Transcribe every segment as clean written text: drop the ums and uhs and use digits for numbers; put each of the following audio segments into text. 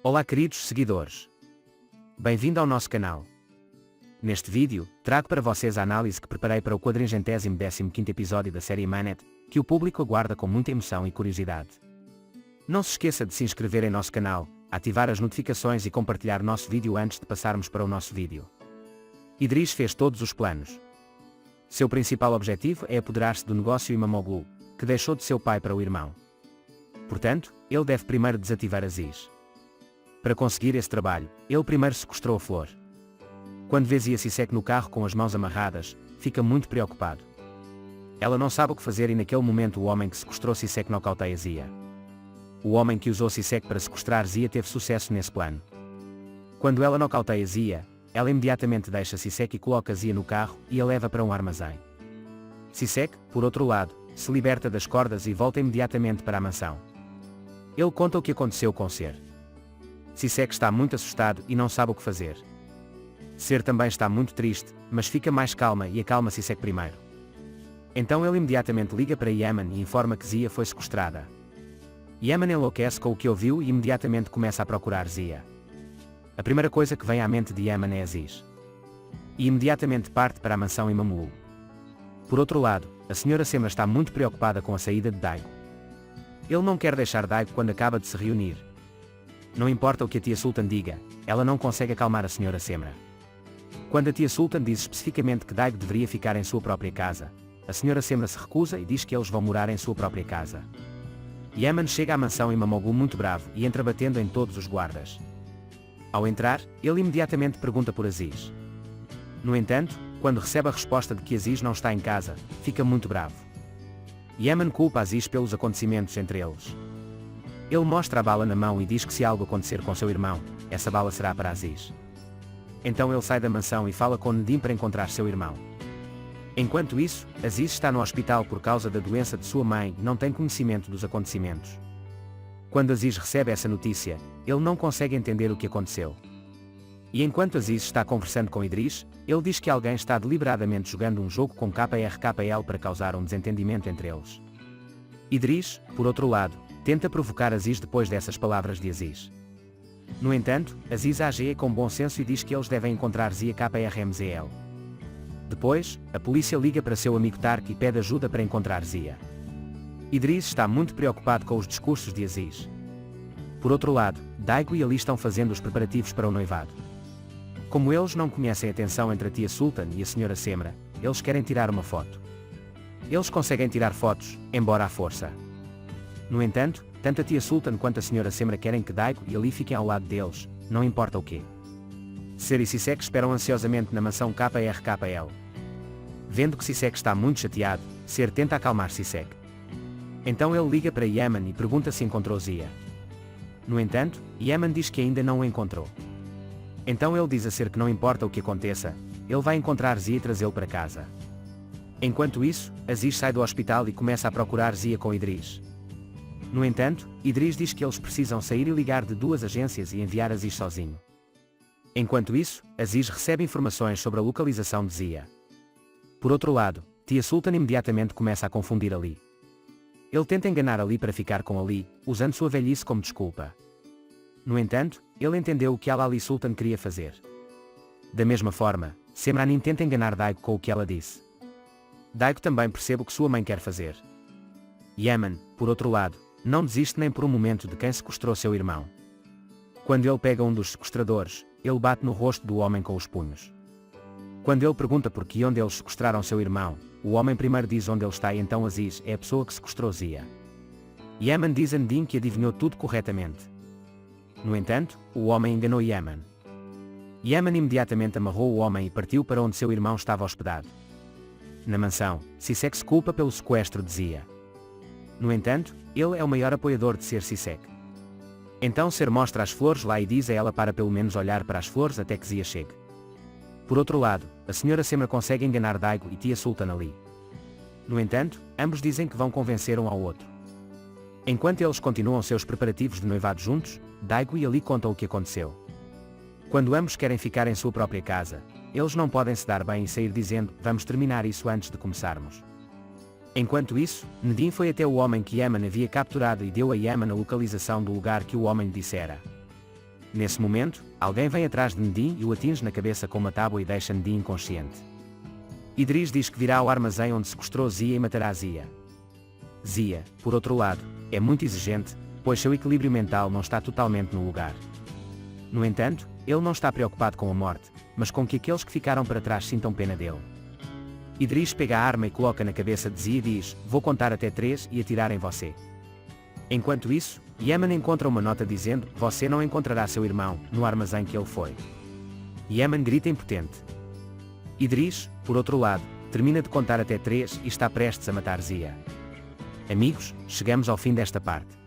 Olá queridos seguidores. Bem-vindo ao nosso canal. Neste vídeo, trago para vocês a análise que preparei para o 415º episódio da série Manet, que o público aguarda com muita emoção e curiosidade. Não se esqueça de se inscrever em nosso canal, ativar as notificações e compartilhar nosso vídeo antes de passarmos para o nosso vídeo. Idris fez todos os planos. Seu principal objetivo é apoderar-se do negócio Imamoglu, que deixou de seu pai para o irmão. Portanto, ele deve primeiro desativar Aziz. Para conseguir esse trabalho, ele primeiro sequestrou a Flor. Quando vê Zia Sisek no carro com as mãos amarradas, fica muito preocupado. Ela não sabe o que fazer e naquele momento o homem que sequestrou Sisek nocauteia Zia. O homem que usou Sisek para sequestrar Zia teve sucesso nesse plano. Quando ela nocauteia Zia, ela imediatamente deixa Sisek e coloca Zia no carro e a leva para um armazém. Sisek, por outro lado, se liberta das cordas e volta imediatamente para a mansão. Ele conta o que aconteceu com Ser. Sisek está muito assustado e não sabe o que fazer. Ser também está muito triste, mas fica mais calma e acalma Sisek primeiro. Então ele imediatamente liga para Yemen e informa que Zia foi sequestrada. Yemen enlouquece com o que ouviu e imediatamente começa a procurar Zia. A primeira coisa que vem à mente de Yemen é Aziz. E imediatamente parte para a mansão Imamoglu. Por outro lado, a senhora Semra está muito preocupada com a saída de Daigo. Ele não quer deixar Daigo quando acaba de se reunir. Não importa o que a tia Sultan diga, ela não consegue acalmar a senhora Semra. Quando a tia Sultan diz especificamente que Daigo deveria ficar em sua própria casa, a senhora Semra se recusa e diz que eles vão morar em sua própria casa. Yemen chega à mansão Imamoglu muito bravo e entra batendo em todos os guardas. Ao entrar, ele imediatamente pergunta por Aziz. No entanto, quando recebe a resposta de que Aziz não está em casa, fica muito bravo. Yemen culpa Aziz pelos acontecimentos entre eles. Ele mostra a bala na mão e diz que se algo acontecer com seu irmão, essa bala será para Aziz. Então ele sai da mansão e fala com Nedim para encontrar seu irmão. Enquanto isso, Aziz está no hospital por causa da doença de sua mãe e não tem conhecimento dos acontecimentos. Quando Aziz recebe essa notícia, ele não consegue entender o que aconteceu. E enquanto Aziz está conversando com Idris, ele diz que alguém está deliberadamente jogando um jogo com KRKL para causar um desentendimento entre eles. Idris, por outro lado, tenta provocar Aziz depois dessas palavras de Aziz. No entanto, Aziz age com bom senso e diz que eles devem encontrar Zia KRMZL. Depois, a polícia liga para seu amigo Tark e pede ajuda para encontrar Zia. Idris está muito preocupado com os discursos de Aziz. Por outro lado, Daigo e Ali estão fazendo os preparativos para o noivado. Como eles não conhecem a tensão entre a tia Sultan e a senhora Semra, eles querem tirar uma foto. Eles conseguem tirar fotos, embora à força. No entanto, tanto a tia Sultan quanto a senhora Semra querem que Daigo e Ali fiquem ao lado deles, não importa o quê. Ser e Sisek esperam ansiosamente na mansão KRKL. Vendo que Sisek está muito chateado, Ser tenta acalmar Sisek. Então ele liga para Yemen e pergunta se encontrou Zia. No entanto, Yemen diz que ainda não o encontrou. Então ele diz a Ser que não importa o que aconteça, ele vai encontrar Zia e trazê-lo para casa. Enquanto isso, Aziz sai do hospital e começa a procurar Zia com Idris. No entanto, Idris diz que eles precisam sair e ligar de duas agências e enviar Aziz sozinho. Enquanto isso, Aziz recebe informações sobre a localização de Zia. Por outro lado, tia Sultan imediatamente começa a confundir Ali. Ele tenta enganar Ali para ficar com Ali, usando sua velhice como desculpa. No entanto, ele entendeu o que Ali Sultan queria fazer. Da mesma forma, Semranin tenta enganar Daigo com o que ela disse. Daigo também percebe o que sua mãe quer fazer. Yemen, por outro lado, não desiste nem por um momento de quem sequestrou seu irmão. Quando ele pega um dos sequestradores, ele bate no rosto do homem com os punhos. Quando ele pergunta por que onde eles sequestraram seu irmão, o homem primeiro diz onde ele está e então Aziz é a pessoa que sequestrou Zia. Yemen diz a Nedim que adivinhou tudo corretamente. No entanto, o homem enganou Yemen. Yemen imediatamente amarrou o homem e partiu para onde seu irmão estava hospedado. Na mansão, Sisek se culpa pelo sequestro de Zia. No entanto, ele é o maior apoiador de Ser Sisek. Então Ser mostra as flores lá e diz a ela para pelo menos olhar para as flores até que Zia chegue. Por outro lado, a senhora Semra consegue enganar Daigo e tia Sultan Ali. No entanto, ambos dizem que vão convencer um ao outro. Enquanto eles continuam seus preparativos de noivado juntos, Daigo e Ali contam o que aconteceu. Quando ambos querem ficar em sua própria casa, eles não podem se dar bem e sair dizendo, vamos terminar isso antes de começarmos. Enquanto isso, Nedim foi até o homem que Yemen havia capturado e deu a Yemen a localização do lugar que o homem lhe dissera. Nesse momento, alguém vem atrás de Nedim e o atinge na cabeça com uma tábua e deixa Nedim inconsciente. Idris diz que virá ao armazém onde sequestrou Zia e matará Zia. Zia, por outro lado, é muito exigente, pois seu equilíbrio mental não está totalmente no lugar. No entanto, ele não está preocupado com a morte, mas com que aqueles que ficaram para trás sintam pena dele. Idris pega a arma e coloca na cabeça de Zia e diz: "Vou contar até 3 e atirar em você." Enquanto isso, Yemen encontra uma nota dizendo: "Você não encontrará seu irmão, no armazém que ele foi." Yemen grita impotente. Idris, por outro lado, termina de contar até 3 e está prestes a matar Zia. Amigos, chegamos ao fim desta parte.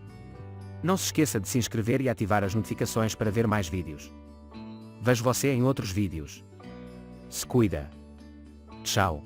Não se esqueça de se inscrever e ativar as notificações para ver mais vídeos. Vejo você em outros vídeos. Se cuida. Tchau.